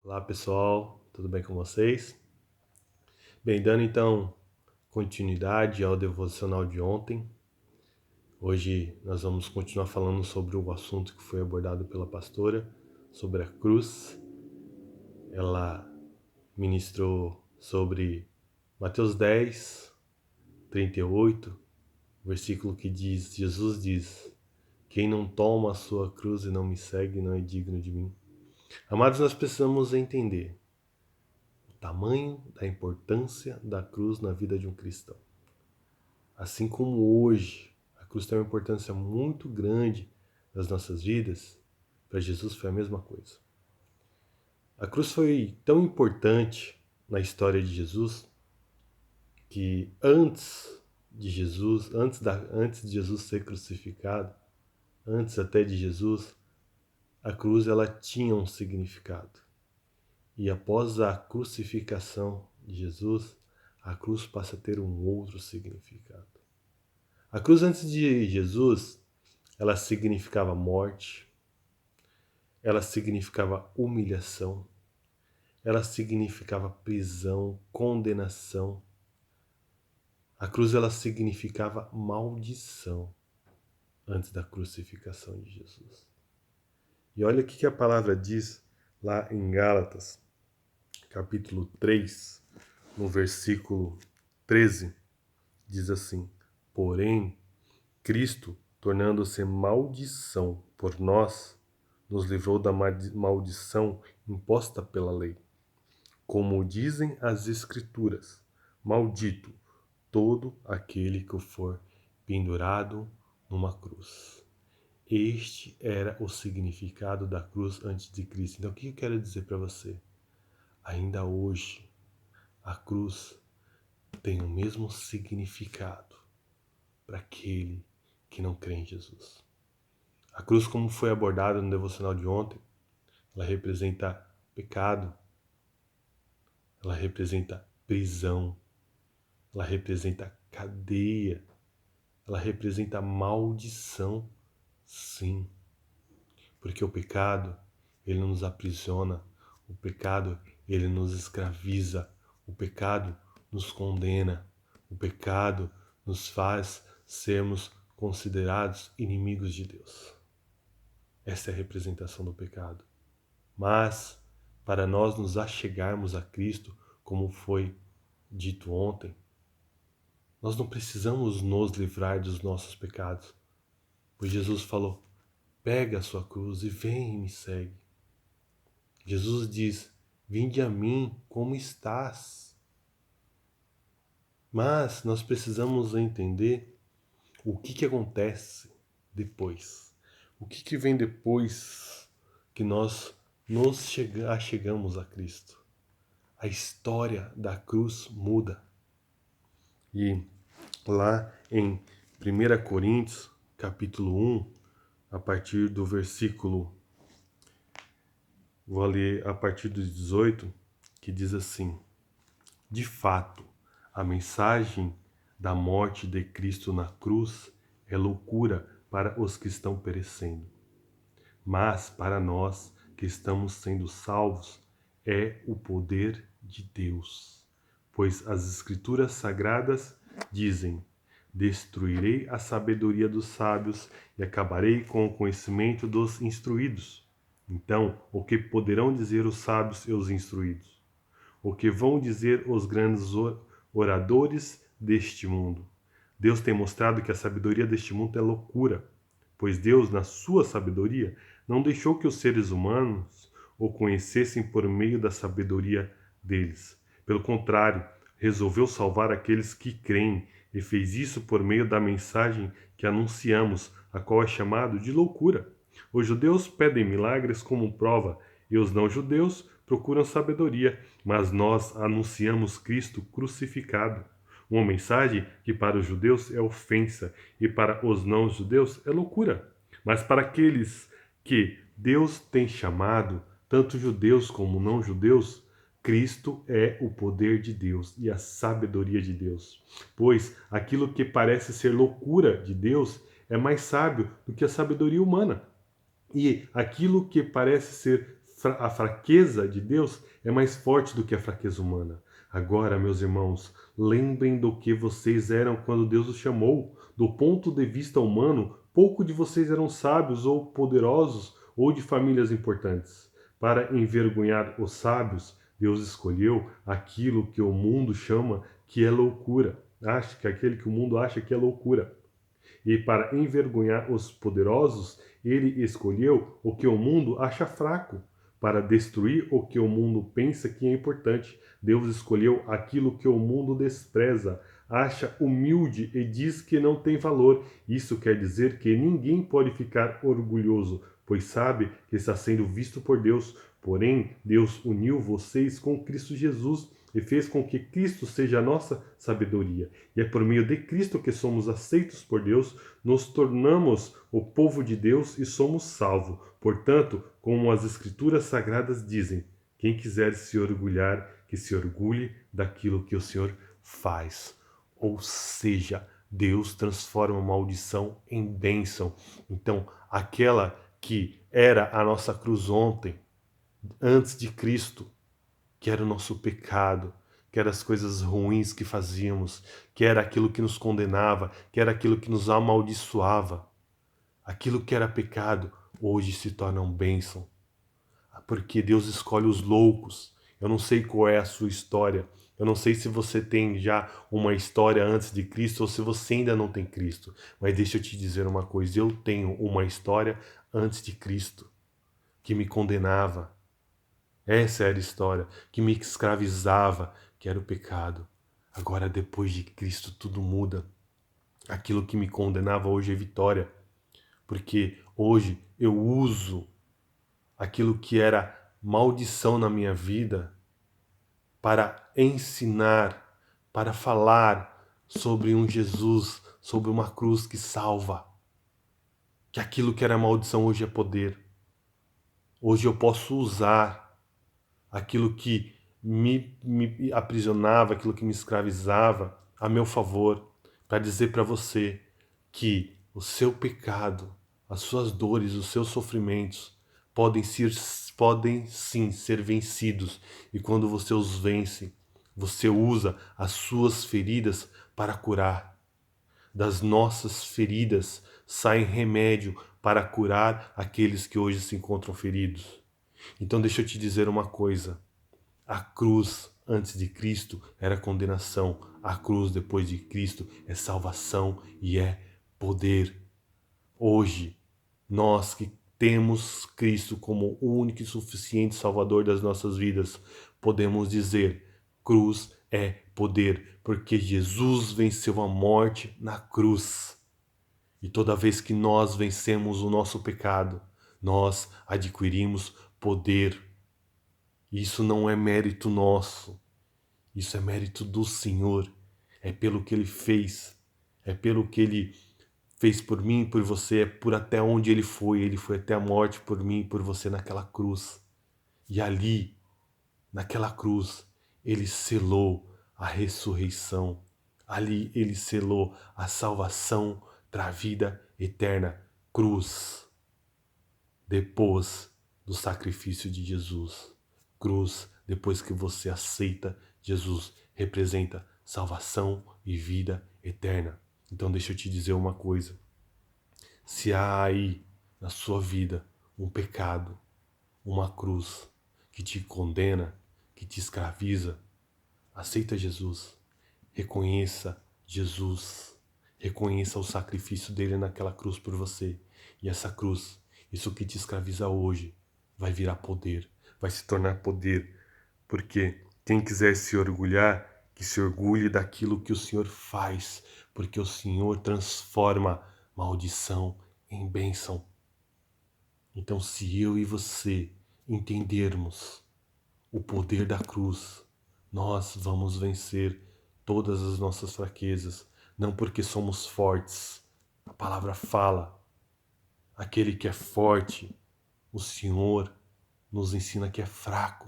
Olá pessoal, tudo bem com vocês? Bem, dando então continuidade ao devocional de ontem, hoje nós vamos continuar falando sobre o assunto que foi abordado pela pastora, sobre a cruz. Ela ministrou sobre Mateus 10, 38, versículo que diz, Jesus diz, quem não toma a sua cruz e não me segue não é digno de mim. Amados, nós precisamos entender tamanho da importância da cruz na vida de um cristão. Assim como hoje a cruz tem uma importância muito grande nas nossas vidas, para Jesus foi a mesma coisa. A cruz foi tão importante na história de Jesus que antes de Jesus ser crucificado, antes até de Jesus, a cruz ela tinha um significado. E após a crucificação de Jesus, a cruz passa a ter um outro significado. A cruz antes de Jesus, ela significava morte, ela significava humilhação, ela significava prisão, condenação. A cruz ela significava maldição antes da crucificação de Jesus. E olha o que a palavra diz lá em Gálatas, capítulo 3, no versículo 13, diz assim: porém, Cristo, tornando-se maldição por nós, nos livrou da maldição imposta pela lei. Como dizem as Escrituras, maldito todo aquele que for pendurado numa cruz. Este era o significado da cruz antes de Cristo. Então, o que eu quero dizer para você? Ainda hoje, a cruz tem o mesmo significado para aquele que não crê em Jesus. A cruz, como foi abordada no devocional de ontem, ela representa pecado, ela representa prisão, ela representa cadeia, ela representa maldição, sim. Porque o pecado, ele nos aprisiona, o pecado, ele nos escraviza, o pecado nos condena, o pecado nos faz sermos considerados inimigos de Deus. Essa é a representação do pecado. Mas, para nós nos achegarmos a Cristo, como foi dito ontem, nós não precisamos nos livrar dos nossos pecados. Pois Jesus falou, pega a sua cruz e vem e me segue. Jesus diz, vinde a mim como estás. Mas nós precisamos entender o que acontece depois. O que vem depois que nós nos achegamos a Cristo. A história da cruz muda. E lá em 1 Coríntios, capítulo 1, a partir do versículo, vou ler a partir do 18, que diz assim, de fato, a mensagem da morte de Cristo na cruz é loucura para os que estão perecendo. Mas para nós que estamos sendo salvos, é o poder de Deus. Pois as Escrituras Sagradas dizem, destruirei a sabedoria dos sábios e acabarei com o conhecimento dos instruídos. Então, o que poderão dizer os sábios e os instruídos? O que vão dizer os grandes oradores deste mundo? Deus tem mostrado que a sabedoria deste mundo é loucura, pois Deus, na sua sabedoria, não deixou que os seres humanos o conhecessem por meio da sabedoria deles. Pelo contrário, resolveu salvar aqueles que creem e fez isso por meio da mensagem que anunciamos, a qual é chamado de loucura. Os judeus pedem milagres como prova e os não-judeus procuram sabedoria, mas nós anunciamos Cristo crucificado. Uma mensagem que para os judeus é ofensa e para os não-judeus é loucura. Mas para aqueles que Deus tem chamado, tanto judeus como não-judeus, Cristo é o poder de Deus e a sabedoria de Deus. Pois aquilo que parece ser loucura de Deus é mais sábio do que a sabedoria humana. E aquilo que parece ser a fraqueza de Deus é mais forte do que a fraqueza humana. Agora, meus irmãos, lembrem do que vocês eram quando Deus os chamou. Do ponto de vista humano, pouco de vocês eram sábios ou poderosos ou de famílias importantes. Para envergonhar os sábios, Deus escolheu aquilo que o mundo chama que é loucura. Acha que aquele que o mundo acha que é loucura. E para envergonhar os poderosos, ele escolheu o que o mundo acha fraco. Para destruir o que o mundo pensa que é importante, Deus escolheu aquilo que o mundo despreza, acha humilde e diz que não tem valor. Isso quer dizer que ninguém pode ficar orgulhoso, pois sabe que está sendo visto por Deus. Porém, Deus uniu vocês com Cristo Jesus e fez com que Cristo seja a nossa sabedoria. E é por meio de Cristo que somos aceitos por Deus, nos tornamos o povo de Deus e somos salvos. Portanto, como as Escrituras Sagradas dizem, quem quiser se orgulhar, que se orgulhe daquilo que o Senhor faz. Ou seja, Deus transforma a maldição em bênção. Então, aquela que era a nossa cruz ontem, antes de Cristo, que era o nosso pecado, que eram as coisas ruins que fazíamos, que era aquilo que nos condenava, que era aquilo que nos amaldiçoava. Aquilo que era pecado, hoje se torna uma bênção. Porque Deus escolhe os loucos. Eu não sei qual é a sua história. Eu não sei se você tem já uma história antes de Cristo ou se você ainda não tem Cristo. Mas deixa eu te dizer uma coisa. Eu tenho uma história antes de Cristo que me condenava. Essa era a história que me escravizava, que era o pecado. Agora, depois de Cristo, tudo muda. Aquilo que me condenava hoje é vitória. Porque hoje eu uso aquilo que era maldição na minha vida para ensinar, para falar sobre um Jesus, sobre uma cruz que salva. Que aquilo que era maldição hoje é poder. Hoje eu posso usar aquilo que me aprisionava, aquilo que me escravizava a meu favor, para dizer para você que o seu pecado, as suas dores, os seus sofrimentos podem sim ser vencidos. E quando você os vence, você usa as suas feridas para curar. Das nossas feridas sai remédio para curar aqueles que hoje se encontram feridos. Então deixa eu te dizer uma coisa. A cruz antes de Cristo era condenação. A cruz depois de Cristo é salvação e é poder. Hoje, nós que temos Cristo como o único e suficiente Salvador das nossas vidas, podemos dizer: cruz é poder, porque Jesus venceu a morte na cruz. E toda vez que nós vencemos o nosso pecado, nós adquirimos poder. Isso não é mérito nosso, isso é mérito do Senhor. É pelo que Ele fez, é pelo que Ele fez por mim, por você, é por até onde Ele foi até a morte por mim e por você naquela cruz. E ali, naquela cruz, Ele selou a ressurreição, ali Ele selou a salvação para a vida eterna. Cruz, depois do sacrifício de Jesus. Cruz, depois que você aceita Jesus, representa salvação e vida eterna. Então deixa eu te dizer uma coisa. Se há aí na sua vida um pecado, uma cruz que te condena, que te escraviza, aceita Jesus. Reconheça Jesus. Reconheça o sacrifício dele naquela cruz por você. E essa cruz, isso que te escraviza hoje, vai virar poder, vai se tornar poder. Porque quem quiser se orgulhar, que se orgulhe daquilo que o Senhor faz, porque o Senhor transforma maldição em bênção. Então, se eu e você entendermos o poder da cruz, nós vamos vencer todas as nossas fraquezas, não porque somos fortes. A palavra fala, aquele que é forte, o Senhor nos ensina que é fraco.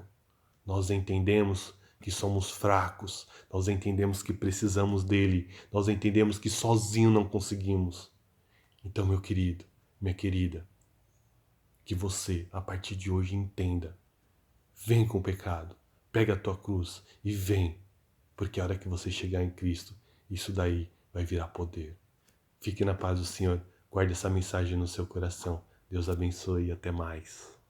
Nós entendemos que somos fracos, nós entendemos que precisamos dele, nós entendemos que sozinho não conseguimos. Então, meu querido, minha querida, que você, a partir de hoje, entenda Vem com o pecado, pega a tua cruz e vem, porque a hora que você chegar em Cristo, isso daí vai virar poder. Fique na paz do Senhor, guarde essa mensagem no seu coração. Deus abençoe e até mais.